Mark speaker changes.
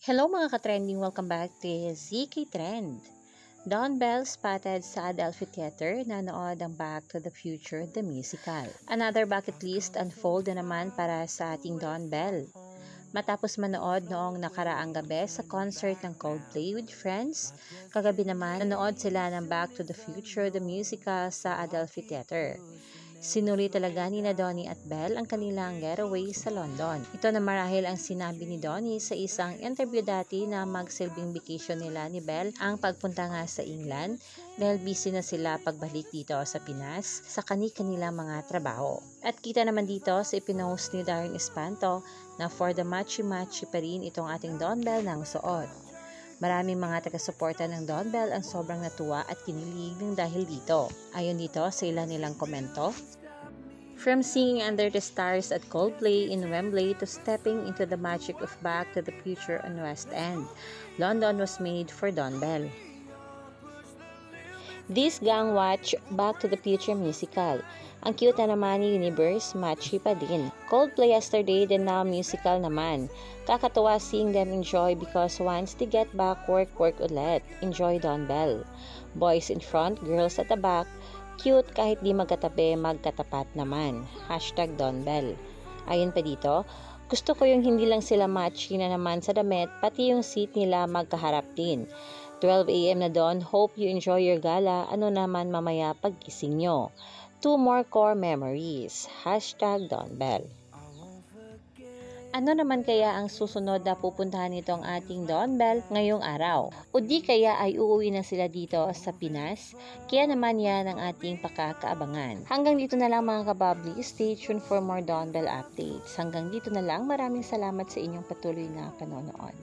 Speaker 1: Hello mga ka-trending! Welcome back to ZK Trend. Dawn Bell spotted sa Adelphi Theater nanood ang Back to the Future the Musical. Another bucket list unfold na naman para sa ating Dawn Bell. Matapos manood noong nakaraang gabi sa concert ng Coldplay with Friends, kagabi naman nanood sila ng Back to the Future the Musical sa Adelphi Theater. Sinuri talaga ni na Donnie at Belle ang kanilang getaway sa London. Ito na marahil ang sinabi ni Donnie sa isang interview dati na magsilbing vacation nila ni Belle ang pagpunta nga sa England dahil busy na sila pagbalik dito sa Pinas sa kani-kanilang mga trabaho. At kita naman dito sa ipinost ni Darren Espanto na for the matchy-matchy pa rin itong ating Dawn Bell ng suot. Maraming mga taga-suporta ng Dawn Bell ang sobrang natuwa at kinilig ng dahil dito. Ayon dito sa ilan nilang komento, from singing under the stars at Coldplay in Wembley to stepping into the magic of Back to the Future on West End, London was made for Dawn Bell. This gang watch Back to the Future musical. Ang cute na naman ni Universe, matchy pa din. Coldplay yesterday, then now musical naman. Kakatuwa seeing them enjoy because once they get back, work ulit. Enjoy Dawn Bell. Boys in front, girls at the back. Cute kahit di magkatabi, magkatapat naman. Hashtag Dawn Bell. Ayun pa dito, gusto ko yung hindi lang sila matchy na naman sa damit, pati yung seat nila magkaharap din. 12 AM na doon, hope you enjoy your gala, ano naman mamaya paggising nyo. 2 more core memories. Hashtag Dawn Bell. Ano naman kaya ang susunod na pupuntahan nitong ating Dawn Bell ngayong araw? O di kaya ay uuwi na sila dito sa Pinas? Kaya naman yan ang ating pakakaabangan. Hanggang dito na lang mga kababli. Stay tuned for more Dawn Bell updates. Hanggang dito na lang. Maraming salamat sa inyong patuloy na panonood.